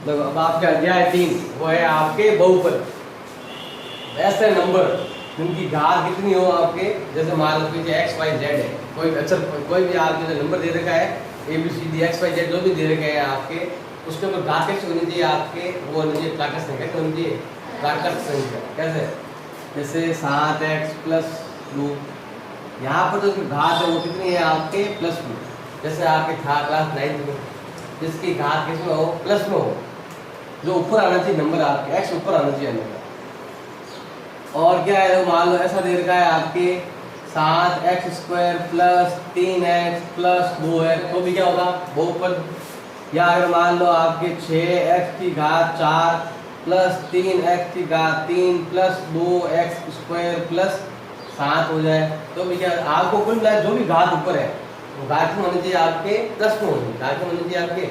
देखो अब आपका अध्याय 3 वो है आपके बहुपद। ऐसे नंबर जिनकी घात कितनी हो आपके, जैसे मान लो कि एक्स वाई जेड है, कोई अच्छा कोई भी आपके जो नंबर दे रखा है A B C D X Y Z जो भी दे रखे हैं आपके, उसके ऊपर घात कैसे होनी चाहिए आपके, वो होनी चाहिए प्राकृत संख्या, कैसे होनी चाहिए प्राकृत संख्या। कैसे, जैसे 7x+2, यहाँ पर जो घात है वो कितनी है आपके +2। जैसे आपके था क्लास 9th में जिसकी घात किसमें हो प्लस में हो, जो ऊपर आना चाहिए नंबर आपके एक्स ऊपर आना चाहिए नंबर। और क्या है, मान लो ऐसा दे रखा है आपके 7x² + 3x+2x, तो भी क्या होगा बहुपद। या अगर मान लो आपके 6x⁴ + 3x⁴ + 2x² + 7 हो जाए, तो भी क्या आपको कुल मिला जो भी घात ऊपर है वो घात में होनी चाहिए आपके प्लस में होनी, घात में होनी चाहिए आपके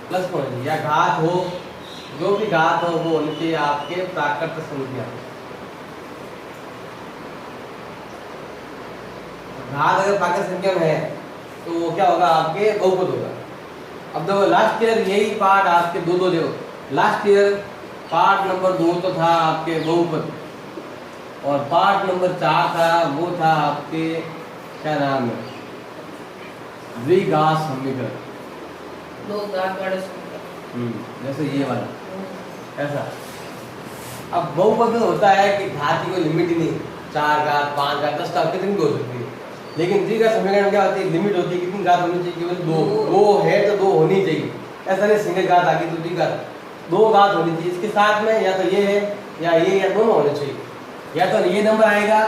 प्लस में होनी चाहिए, या घात हो जो भी घात हो वो होनी चाहिए आपके प्राकृत संख्या। घात अगर प्राकृत संख्या में है तो वो क्या होगा आपके बहुपद होगा। अब देखो लास्ट ईयर यही पार्ट आपके दो देखो, लास्ट ईयर पार्ट नंबर 2 तो था आपके बहुपद, और पार्ट नंबर 4 था वो था आपके क्या नाम है द्विघात समीकरण। दो घात वाले समीकरण, जैसे ये वाला ऐसा। अब बहुपद में होता है कि घात की कोई लिमिट ही नहीं, 4 घात 5 घात 10 घात कितनी भी हो सकती है, लेकिन द्विघात समीकरण क्या होती है लिमिट होती है, कितनी घात होनी चाहिए, केवल 2। वो है तो 2 होनी चाहिए, ऐसा नहीं सिंगल घात आ गई तो द्विघात, 2 घात होनी चाहिए इसके साथ में, या तो ये है या ये, या दोनों होने चाहिए। या तो ये नंबर आएगा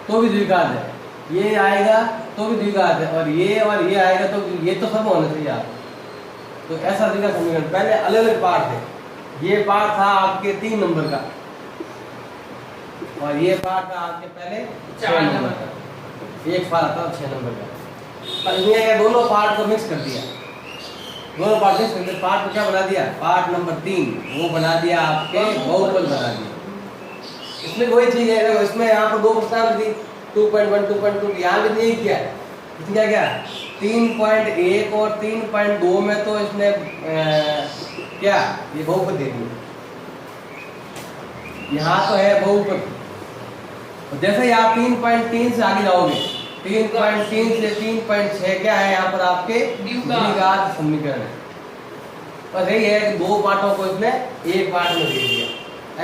तो भी द्विघात है, ये आएगा तो भी द्विघात है, और ये आएगा तो ये तो सब होना चाहिए आप। तो ऐसा द्विघात समीकरण पहले अलग अलग पार्ट थे। ये पार्ट था आपके 3 नंबर का, और ये पार्ट था आपके पहले 4 नंबर का, एक पार्ट था 6 नंबर का। पर इसने दोनों पार्ट को मिक्स कर दिया, दोनों पार्ट मिक्स करके पार्ट को क्या बना दिया, पार्ट नंबर 3 वो बना दिया आपके बहुपद बना दिया। इसमें वही चीज है, इसमें यहाँ पर 2 प्रश्न थी 2.1 2.2, यहाँ भी नहीं किया, इसने क्या 3.1 और 3.2 में तो इसने क्या ये बहुपद दे दी, यहाँ तो है बहुपद। जैसे ही आप 3.3 से आगे जाओगे, 3.3 से 3.6 क्या है यहाँ पर आपके द्विघात समीकरण है। बस यही है कि 2 पार्टों को इसने एक पार्ट में दे दिया।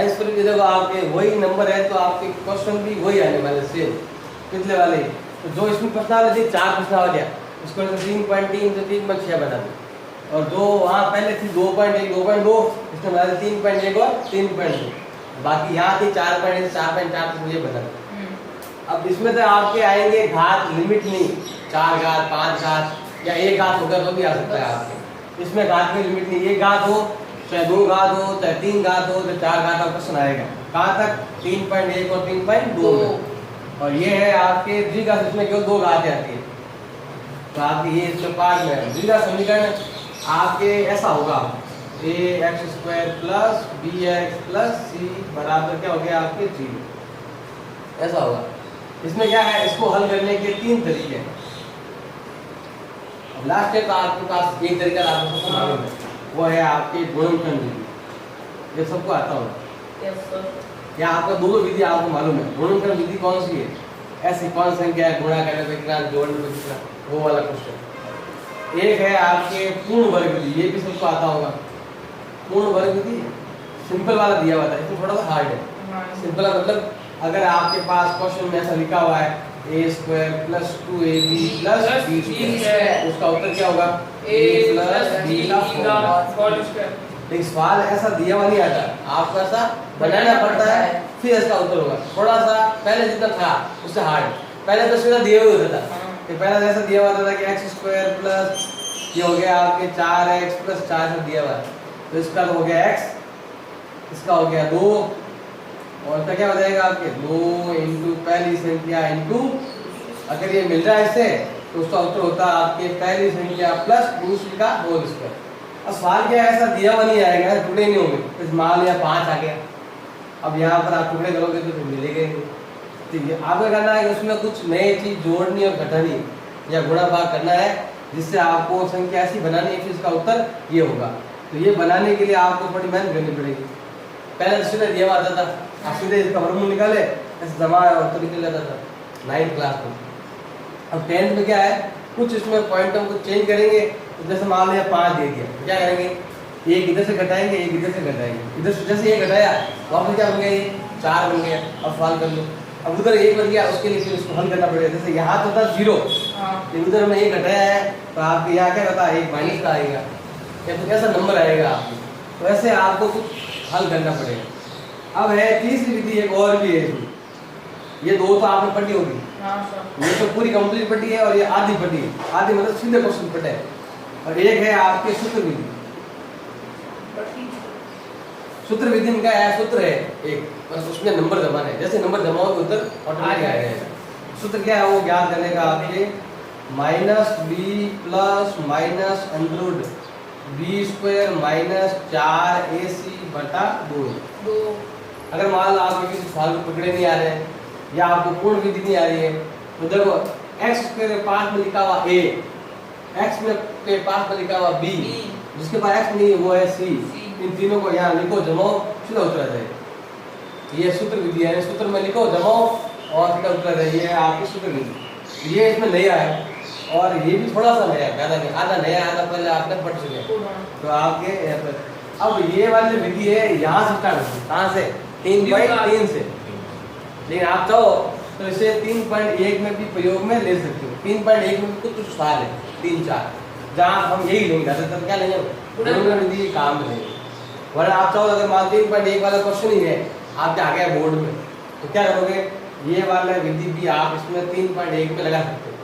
इस तरीके से आपके वही नंबर है तो आपके क्वेश्चन भी वही आने वाले सेम पिछले वाले। तो जो इसमें प्रश्न आ रहे थे 4 प्रश्न आ गया, इसको 3.3 से 3.6 बना दी, और जो वहाँ पहले थी 2.1 2.2 इसमें बना दी 3.1 और 3.2, बाकी यहाँ थी 4.1 से 4.4 से ये बना दी। अब इसमें तो आपके आएंगे घात लिमिट नहीं, 4 घात 5 घात या 1 घात होगा तो भी आ सकता है आपके, इसमें घात की लिमिट नहीं, 1 घात हो चाहे 2 घात हो चाहे 3 घात हो चाहे 4 घात का क्वेश्चन आएगा। कहाँ तक 3.1 और 3.2 में, और ये है आपके द्विघात, इसमें केवल 2 घात आती है। तो आपके ये इसमें पार्ट में द्विघात समीकरण आपके ऐसा होगा ax² + bx + c बराबर क्या हो गया आपके 0, ऐसा होगा। इसमें क्या है, इसको हल करने के 3 तरीके हैं। लास्ट है तो आपके पास एक तरीका आपको सबको मालूम है, वो है आपके गुणनखंड विधि, ये सबको आता होगा। या आपका 2 विधि आपको मालूम है। गुणनखंड विधि कौन सी है, ऐसी कौन संख्या है गुणा करने पे कितना जोड़ने पे कितना, वो वाला क्वेश्चन। एक है आपके पूर्ण वर्ग विधि, ये भी सबको आता होगा। पूर्ण वर्ग विधि सिंपल वाला दिया हुआ था, इसमें थोड़ा सा हार्ड है। सिंपल मतलब अगर आपके पास क्वेश्चन में ऐसा लिखा हुआ है a² + 2ab + b², उसका उत्तर क्या होगा a + b का होल स्क्वायर। लेकिन सवाल ऐसा दिया हुआ नहीं आता, आपको ऐसा बनाना पड़ता है, फिर इसका उत्तर होगा। थोड़ा सा पहले जितना था उससे हार्ड, पहले तो सीधा दिया हुआ होता था कि पहले ऐसा दिया हुआ था कि x² + ये हो गया आपके 4x + 4 से दिया हुआ है, तो इसका हो गया x, इसका हो गया 2, और क्या हो जाएगा आपके 2 इंटू पहली संख्या इंटू, अगर ये मिल रहा है इससे तो उसका उत्तर होता है आपके पहली संख्या प्लस दूसरी का होल स्क्वायर। अब सवाल क्या है, ऐसा दिया हुआ नहीं आएगा, टुकड़े नहीं होंगे, तो मान लिया 5 आ गया, अब यहाँ पर आप टुकड़े करोगे तो फिर मिलेगा ही। ठीक है, आपको करना है कि उसमें कुछ नई चीज जोड़नी और घटानी या गुणा भाग करना है, जिससे आपको संख्या ऐसी बनानी है फिर इसका उत्तर ये होगा। तो ये बनाने के लिए आपको बड़ी मेहनत करनी पड़ेगी। पहले तो सीधे दिया आता था, आप सीधे इसका वर्गमूल निकाले, ऐसे जमा और तो निकल जाता था 9th क्लास में। अब 10th में क्या है, कुछ इसमें पॉइंटों को चेंज करेंगे। तो जैसे मान लिया 5 दे दिया, क्या करेंगे, एक इधर से घटाएंगे, एक इधर से घटाएंगे। इधर से जैसे ये घटाया, वापस क्या बन गया, ये 4 बन गया। अब सवाल कर लो, अब उधर 1 बन गया, उसके लिए फिर उसको हल करना पड़ेगा। जैसे यहाँ तो था 0, उधर में 1 घटाया है, तो आपके यहाँ क्या होता है, 1 माइनस का आएगा, या तो कैसा नंबर आएगा आपको। तो ऐसे आपको कुछ हल करना पड़ेगा। अब है तीसरी विधि, एक और भी है इसमें। ये 2 तो आपने पढ़ी होगी, ये तो पूरी कंप्लीट पढ़ी है, और ये आधी पढ़ी है। आधी मतलब सीधे क्वेश्चन पढ़े है। और एक है आपके सूत्र विधि। सूत्र विधि में क्या है, सूत्र है एक, बस उसमें नंबर जमाना है। जैसे नंबर जमाओगे उधर ऑटोमेटिक आ जाएगा। सूत्र क्या है, वो ज्ञात करने का आपके -b plus minus under B square minus 4ac/2। अगर मान लो आपके किसी सवाल को पकड़े नहीं आ रहे हैं, या आपको पूर्ण विधि नहीं आ रही है, तो देखो x स्क्वायर के पास में लिखा हुआ a, x में के पास में लिखा हुआ b, जिसके पास x नहीं है वो है c। इन तीनों को यहाँ लिखो, जमाओ, सीधा उत्तर आ जाएगा। ये सूत्र विधि है। सूत्र में लिखो, जमाओ और सीधा उत्तर आ जाएगा। ये है आपकी सूत्र विधि। ये इसमें नया है, और ये भी थोड़ा सा नया है, ज्यादा नहीं, आधा नया, आधा पहले आपने पढ़ चुके हैं। तो आपके अब ये वाली विधि है, यहाँ से स्टार्ट होती है। कहाँ से, 3.3 से। लेकिन आप चाहो तो इसे 3.1 में भी प्रयोग में ले सकते हो। 3.1 में भी कुछ सवाल है, 3-4, जहाँ हम यही लेंगे, ज्यादातर क्या लेंगे, गुणन विधि काम में लेंगे। वरना आप चाहो अगर मान 3.1 वाला क्वेश्चन ही है आपके आ गया बोर्ड में, तो क्या करोगे, ये वाला विधि भी आप इसमें 3.1 में लगा सकते हो।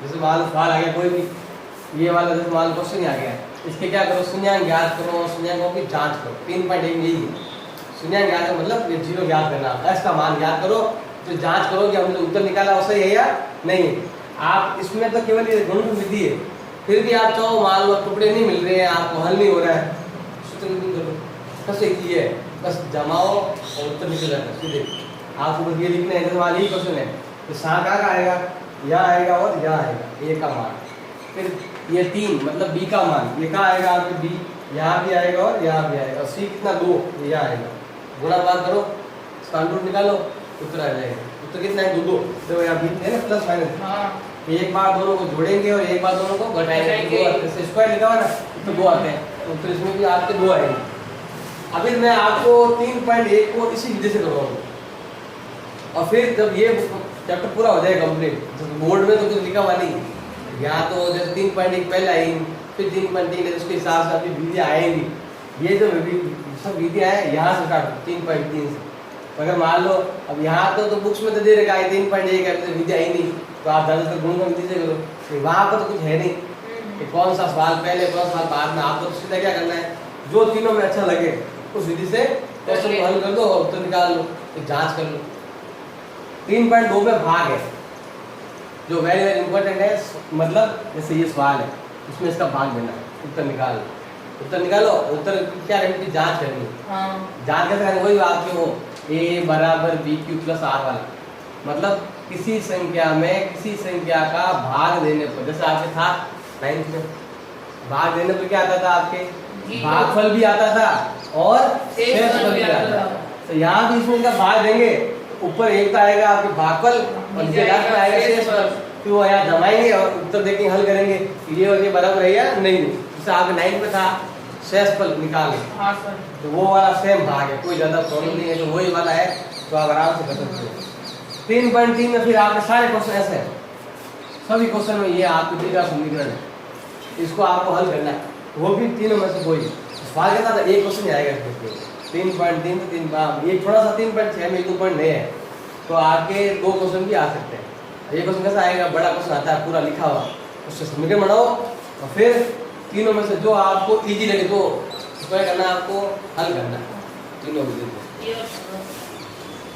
जैसे मान लो सवाल आ गया कोई भी, ये वाला जैसे मान लो क्वेश्चन ही आ गया, इसके क्या करो, शून्यांक ज्ञात करो, शून्यांकों की जांच करो। 3.1 यही है, शून्यांक ज्ञात मतलब ये 0 ज्ञात करना, x का मान ज्ञात करो, तो जांच करो कि हमने उत्तर निकाला वो सही है या नहीं। आप इसमें तो केवल ये गुणन विधि है, फिर भी आप चाहो मान लो टुकड़े नहीं मिल रहे हैं, आपको हल नहीं हो रहा है, सूत्र विधि करो। कैसे की है, बस जमाओ और उत्तर निकल जाता है सीधे। आपको बस ये लिखना है, जैसे मान यही क्वेश्चन है, तो सा का आएगा, यहाँ आएगा और यहाँ आएगा a का मान, फिर ये 3 मतलब b का मान, ये कहाँ आएगा आपके b, यहाँ भी आएगा और यहाँ भी आएगा, और c कितना 2, ये यहाँ आएगा। गुणा बात करो, इसका अंडर निकालो, उत्तर आ जाएगा। उत्तर कितना है, 2 देखो यहाँ भी है ना, प्लस माइनस। एक बार दोनों को जोड़ेंगे और एक बार दोनों को घटाएंगे, 2 आते हैं, स्क्वायर लिखा हुआ ना, तो 2 आते हैं, तो उत्तर इसमें भी आपके 2 आएंगे। अभी मैं आपको 3.1 को इसी विधि से करवाऊंगा, और फिर जब ये चैप्टर पूरा हो जाएगा कंप्लीट, बोर्ड में तो कुछ लिखा हुआ नहीं, यहाँ तो जैसे 3.1 पहले आएंगी, फिर 3.3 उसके हिसाब से आपकी विधियाँ आएंगी। ये जो सब विधियाँ हैं यहाँ से स्टार्ट 3.3 से। अगर मान लो अब यहाँ तो बुक्स में तो दे रखा है 3.1 है, विधि आई नहीं, तो आप ज़्यादातर गुण का विधि से करो। वहाँ पर तो कुछ है नहीं कि कौन सा सवाल पहले कौन सा सवाल बाद में, आपको तो सीधा क्या करना है, जो तीनों में अच्छा लगे उस विधि से क्वेश्चन को हल कर दो, उत्तर निकाल लो, फिर जांच कर लो। 3.2 में भाग है, जो वेरी वेरी इंपॉर्टेंट है, मतलब जैसे ये सवाल है, उसमें इसका भाग देना है, उत्तर निकालो। उत्तर निकालो, उत्तर क्या करनी है, जांच करनी है। जांच कैसे करनी, वही आपके वो a = bq + r वाला, मतलब किसी संख्या में किसी संख्या का भाग देने पर, जैसे आपके था 9th में, भाग देने पर क्या आता था आपके, भागफल भी आता था और शेषफल भी आता था। तो यहाँ भी इसमें इनका भाग देंगे, ऊपर एक का आएगा आपके भागफल और नीचे लास्ट में आएगा शेषफल, फिर वो यहाँ जमाएंगे और उत्तर देखेंगे, हल करेंगे, ये और ये बराबर है या नहीं। जैसे आपके 9th में था शेषफल निकालें, तो वो वाला सेम भाग है, कोई ज्यादा प्रॉब्लम नहीं है, तो वही वाला है, तो आप आराम से कर सकते हो। 3.3 में फिर आपके सारे क्वेश्चन ऐसे हैं, सभी क्वेश्चन में ये आपके द्विघात समीकरण है, इसको आपको हल करना है, वो भी तीनों में से कोई सवाल के साथ एक क्वेश्चन आएगा। 3.3 से 3, ये थोड़ा सा 3.6 में 2 पॉइंट नहीं है, तो आपके 2 क्वेश्चन भी आ सकते हैं। ये क्वेश्चन कैसा आएगा, बड़ा क्वेश्चन आता है पूरा लिखा हुआ, उससे समीकरण बनाओ और फिर तीनों में से जो आपको इजी लगे तो उसको करना, आपको हल करना है तीनों में।